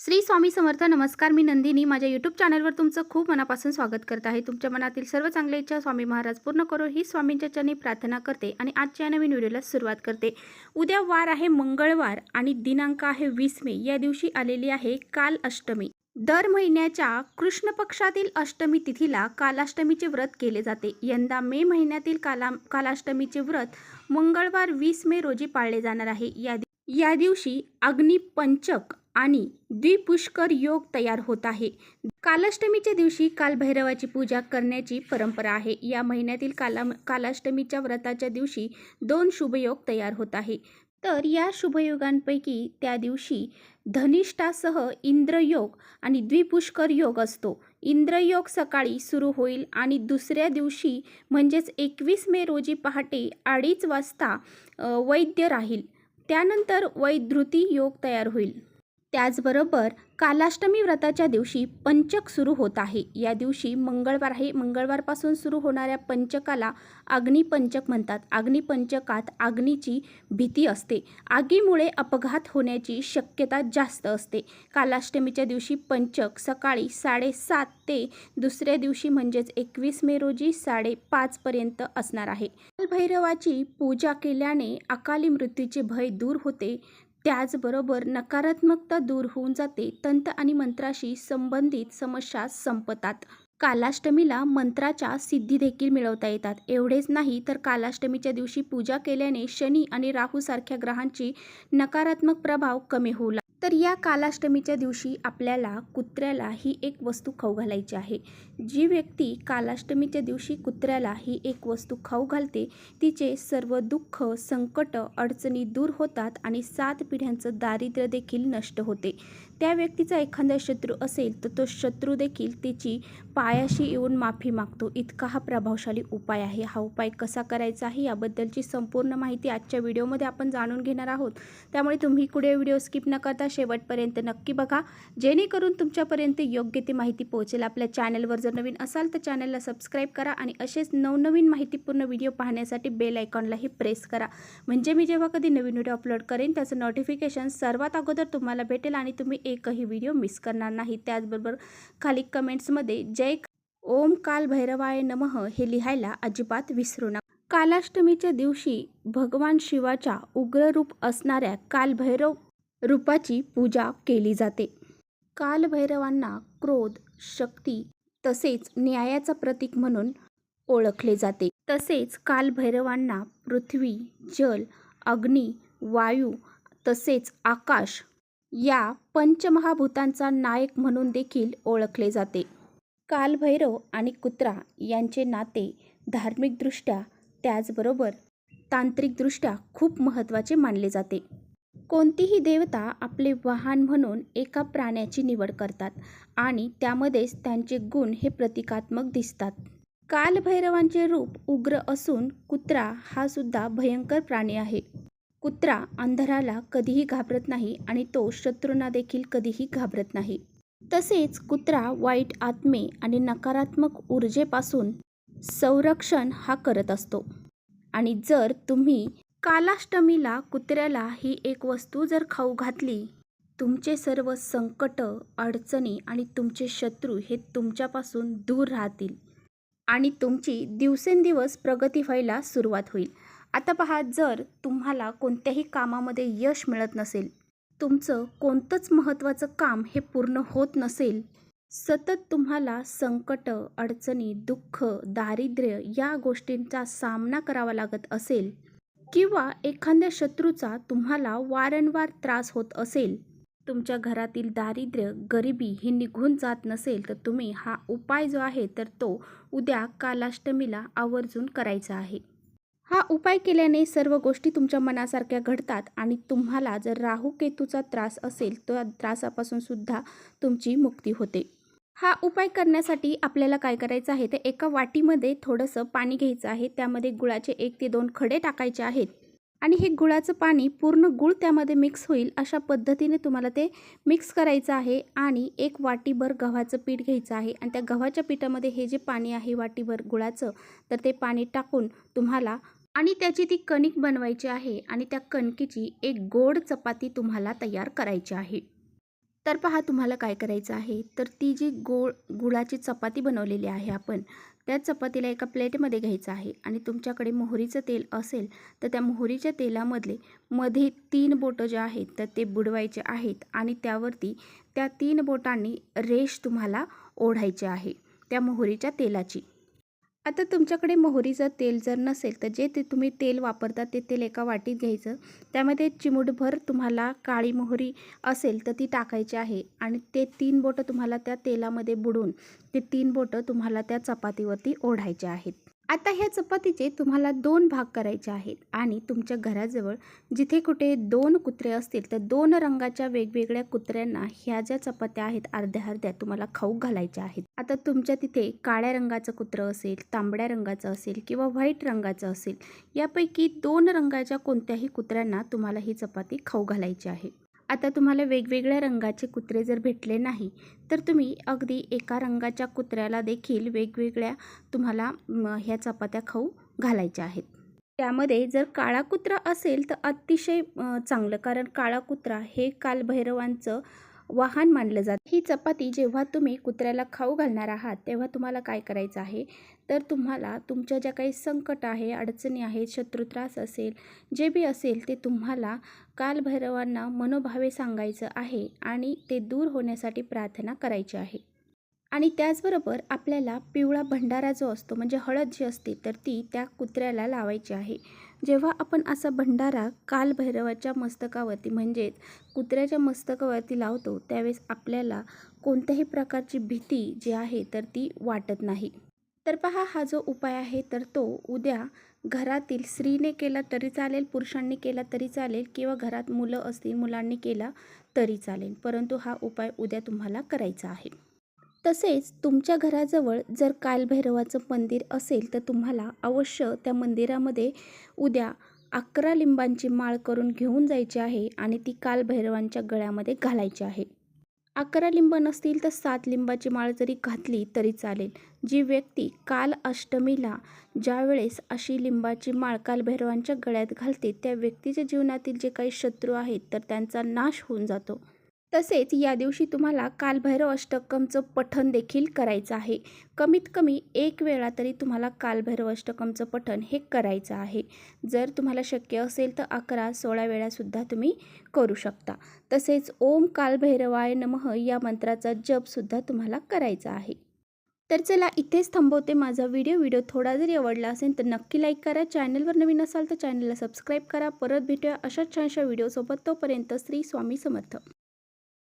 श्री स्वामी समर्थ. नमस्कार, मी नंदिनी. माझ्या यूट्यूब चॅनलवर तुमचं खूप मनापासून स्वागत करत आहे. तुमच्या मनातील सर्व चांगल्या इच्छा स्वामी महाराज पूर्ण करो ही स्वामींच्या चरणी प्रार्थना करते आणि आजच्या नवीन व्हिडिओला सुरुवात करते. उद्या वार आहे मंगळवार आणि दिनांक आहे 20 मे. या दिवशी आलेली आहे काल अष्टमी. दर महिन्याच्या कृष्ण पक्षातील अष्टमी तिथीला कालाष्टमीचे व्रत केले जाते. यंदा मे महिन्यातील कालाष्टमीचे व्रत मंगळवार 20 मे रोजी पाळले जाणार आहे. या दिवशी अग्निपंचक आणि द्विपुष्कर योग तयार होत आहे. कालाष्टमीच्या दिवशी कालभैरवाची पूजा करण्याची परंपरा आहे. या महिन्यातील कालाष्टमीच्या व्रताच्या दिवशी 2 शुभयोग तयार होत आहे. तर या शुभयोगांपैकी त्या दिवशी धनिष्ठासह इंद्रयोग आणि द्विपुष्कर योग असतो. इंद्रयोग सकाळी सुरू होईल आणि दुसऱ्या दिवशी म्हणजेच 21 मे रोजी पहाटे 2:30 वाजता वैद्य राहील. त्यानंतर वैधृती योग तयार होईल. त्याचबरोबर कालाष्टमी व्रताच्या दिवशी पंचक सुरू होत आहे. या दिवशी मंगळवार आहे. मंगळवारपासून सुरू होणाऱ्या पंचकाला अग्निपंचक म्हणतात. अग्निपंचकात अग्नीची भीती असते. आगीमुळे अपघात होण्याची शक्यता जास्त असते. कालाष्टमीच्या दिवशी पंचक सकाळी 7:30 ते दुसऱ्या दिवशी म्हणजेच 21 मे रोजी 5:30 पर्यंत असणार आहे. कालभैरवाची पूजा केल्याने अकाली मृत्यूचे भय दूर होते. त्याचबरोबर नकारात्मकता दूर होऊन जाते. तंत्र आणि मंत्राशी संबंधित समस्या संपतात. कालाष्टमीला मंत्राच्या सिद्धी देखील मिळवता येतात. एवढेच नाही तर कालाष्टमीच्या दिवशी पूजा केल्याने शनी आणि राहू सारख्या ग्रहांची नकारात्मक प्रभाव कमी होऊ लागतो. तर या कालाष्टमीच्या दिवशी आपल्याला कुत्र्याला ही एक वस्तू खाऊ घालायची आहे. जी व्यक्ती कालाष्टमीच्या दिवशी कुत्र्याला ही एक वस्तू खाऊ घालते तिचे सर्व दुःख, संकट, अडचणी दूर होतात आणि 7 पिढ्यांचं दारिद्र्य देखील नष्ट होते. त्या व्यक्तीचा एखादा शत्रू असेल तर तो शत्रू देखील तिची पायाशी येऊन माफी मागतो. इतका हा प्रभावशाली उपाय आहे. हा उपाय कसा करायचा आहे याबद्दलची संपूर्ण माहिती आजच्या व्हिडिओमध्ये आपण जाणून घेणार आहोत. त्यामुळे तुम्ही पुढे व्हिडिओ स्किप न करता शेवटपर्यंत नक्की बघा, जेणेकरून तुमच्यापर्यंत योग्य ती माहिती पोहोचेल. आपल्या चॅनलवर जर नवीन असाल तर चॅनलला सबस्क्राईब करा आणि असेच नवनवीन माहितीपूर्ण व्हिडिओ पाहण्यासाठी बेल आयकॉनलाही प्रेस करा. म्हणजे मी जेव्हा कधी नवीन व्हिडिओ अपलोड करेन त्याचं नोटिफिकेशन सर्वात अगोदर तुम्हाला भेटेल आणि तुम्ही एकही व्हिडिओ मिस करणार नाही. त्याचबरोबर खाली कमेंट्समध्ये जय ओम काल भैरवाय नमः हे लिहायला अजिबात विसरू नका. कालाष्टमीच्या दिवशी भगवान शिवाच्या उग्र रूप असणाऱ्या कालभैरव रूपाची पूजा केली जाते. कालभैरवांना क्रोध, शक्ती तसेच न्यायाचा प्रतीक म्हणून ओळखले जाते. तसेच कालभैरवांना पृथ्वी, जल, अग्नी, वायू तसेच आकाश या पंचमहाभूतांचा नायक म्हणून देखील ओळखले जाते. कालभैरव आणि कुत्रा यांचे नाते धार्मिकदृष्ट्या त्याचबरोबर तांत्रिकदृष्ट्या खूप महत्त्वाचे मानले जाते. कोणतीही देवता आपले वाहन म्हणून एका प्राण्याची निवड करतात आणि त्यामध्येच त्यांचे गुण हे प्रतिकात्मक दिसतात. कालभैरवांचे रूप उग्र असून कुत्रा हा सुद्धा भयंकर प्राणी आहे. कुत्रा अंधाराला कधीही घाबरत नाही आणि तो शत्रूंना देखील कधीही घाबरत नाही. तसेच कुत्रा वाईट आत्मे आणि नकारात्मक ऊर्जेपासून संरक्षण हा करत असतो. आणि जर तुम्ही कालाष्टमीला कुत्र्याला ही एक वस्तू जर खाऊ घातली, तुमचे सर्व संकट, अडचणी आणि तुमचे शत्रू हे तुमच्यापासून दूर राहतील आणि तुमची दिवसेंदिवस प्रगती व्हायला सुरुवात होईल. आता पहा, जर तुम्हाला कोणत्याही कामामध्ये यश मिळत नसेल, तुमचं कोणतंच महत्त्वाचं काम हे पूर्ण होत नसेल, सतत तुम्हाला संकट, अडचणी, दुःख, दारिद्र्य या गोष्टींचा सामना करावा लागत असेल किंवा एखाद्या शत्रूचा तुम्हाला वारंवार त्रास होत असेल, तुमच्या घरातील दारिद्र्य, गरिबी ही निघून जात नसेल, तर तुम्ही हा उपाय जो आहे तर तो उद्या कालाष्टमीला आवर्जून करायचा आहे. हा उपाय केल्याने सर्व गोष्टी तुमच्या मनासारख्या घडतात आणि तुम्हाला जर राहू केतूचा त्रास असेल तर त्रासापासून सुद्धा तुमची मुक्ती होते. हा उपाय करण्यासाठी आपल्याला काय करायचं आहे ते एका वाटीमध्ये थोडंसं पाणी घ्यायचं आहे. त्यामध्ये गुळाचे 1 ते 2 खडे टाकायचे आहेत आणि हे गुळाचं पाणी पूर्ण गुळ त्यामध्ये मिक्स होईल अशा पद्धतीने तुम्हाला ते मिक्स करायचं आहे. आणि 1 वाटीभर गव्हाचं पीठ घ्यायचं आहे आणि त्या गव्हाच्या पिठामध्ये हे जे पाणी आहे वाटीभर गुळाचं तर ते पाणी टाकून तुम्हाला आणि त्याची ती कणिक बनवायची आहे आणि त्या कणकेची एक गोड चपाती तुम्हाला तयार करायची आहे. तर पहा तुम्हाला काय करायचं आहे, तर ती जी गुळाची चपाती बनवलेली आहे आपण, त्या चपातीला एका प्लेटमध्ये घ्यायचं आहे आणि तुमच्याकडे मोहरीचं तेल असेल तर त्या मोहरीच्या तेलामधले मध्ये 3 बोटं जे आहेत तर ते बुडवायचे आहेत आणि त्यावरती त्या 3 बोटांनी रेष तुम्हाला ओढायची आहे त्या मोहरीच्या तेलाची. आता तुमच्याकडे मोहरीचं तेल जर नसेल तर जे ते तुम्ही तेल वापरता ते तेल एका वाटीत घ्यायचं. त्यामध्ये चिमूटभर तुम्हाला काळी मोहरी असेल तर ती टाकायची आहे आणि ते 3 बोटं तुम्हाला त्या तेलामध्ये बुडवून ते 3 बोटं तुम्हाला त्या चपातीवरती ओढायचे आहेत. आता ह्या चपातीचे तुम्हाला 2 भाग करायचे आहेत आणि तुमच्या घराजवळ जिथे कुठे 2 कुत्रे असतील तर 2 रंगाच्या वेगवेगळ्या कुत्र्यांना ह्या ज्या चपात्या आहेत अर्ध्या-अर्ध्या तुम्हाला खाऊ घालायच्या आहेत. आता तुमच्या तिथे काळ्या रंगाचं कुत्रं असेल, तांबड्या रंगाचं असेल किंवा व्हाईट रंगाचं असेल, यापैकी 2 रंगाच्या कोणत्याही कुत्र्यांना तुम्हाला ही चपाती खाऊ घालायची आहे. आता तुम्हाला वेगवेगळ्या रंगाचे कुत्रे जर भेटले नाही तर तुम्ही अगदी एका रंगाच्या कुत्र्याला देखील वेगवेगळ्या तुम्हाला ह्या चपात्या खाऊ घालायच्या आहेत. त्यामध्ये जर काळा कुत्रा असेल तर अतिशय चांगलं, कारण काळा कुत्रा हे कालभैरवांचं वाहन मानलं जातं. ही चपाती जेव्हा तुम्ही कुत्र्याला खाऊ घालणार आहात तेव्हा तुम्हाला काय करायचं आहे, तर तुम्हाला तुमच्या ज्या काही संकट आहे, अडचणी आहेत, शत्रुत्रास असेल, जे बी असेल ते तुम्हाला कालभैरवांना मनोभावे सांगायचं आहे आणि ते दूर होण्यासाठी प्रार्थना करायची आहे. आणि त्याचबरोबर आपल्याला पिवळा भंडारा जो असतो म्हणजे हळद जी असते तर ती त्या कुत्र्याला लावायची आहे. जेव्हा आपण असा भंडारा कालभैरवाच्या मस्तकावरती म्हणजेच कुत्र्याच्या मस्तकावरती लावतो त्यावेळेस आपल्याला कोणत्याही प्रकारची भीती जी आहे तर ती वाटत नाही. तर पहा हा जो उपाय आहे तर तो उद्या घरातील स्त्रीने केला तरी चालेल, पुरुषांनी केला तरी चालेल किंवा घरात मुलं असतील मुलांनी केला तरी चालेल, परंतु हा उपाय उद्या तुम्हाला करायचा आहे. तसेच तुमच्या घराजवळ जर कालभैरवाचं मंदिर असेल तर तुम्हाला अवश्य त्या मंदिरामध्ये उद्या 11 लिंबांची माळ करून घेऊन जायची आहे आणि ती कालभैरवांच्या गळ्यामध्ये घालायची आहे. 11 लिंब नसतील तर 7 लिंबाची माळ जरी घातली तरी चालेल. जी व्यक्ती काल अष्टमीला ज्यावेळेस अशी लिंबाची माळ कालभैरवांच्या गळ्यात घालते त्या व्यक्तीच्या जीवनातील जे काही शत्रू आहेत तर त्यांचा नाश होऊन जातो. तसेच या दिवशी तुम्हाला कालभैरव अष्टकमचं पठण देखील करायचं आहे. कमीत कमी 1 वेळा तरी तुम्हाला कालभैरव अष्टकमचं पठण हे करायचं आहे. जर तुम्हाला शक्य असेल तर 11-16 वेळासुद्धा तुम्ही करू शकता. तसेच ओम कालभैरवाय नमः या मंत्राचा जपसुद्धा तुम्हाला करायचा आहे. तर चला इथेच थांबवते माझा व्हिडिओ थोडा जरी आवडला असेल तर नक्की लाईक करा. चॅनलवर नवीन असाल तर चॅनलला सबस्क्राईब करा. परत भेटूया अशाच छानशा व्हिडिओसोबत. तोपर्यंत श्री स्वामी समर्थ.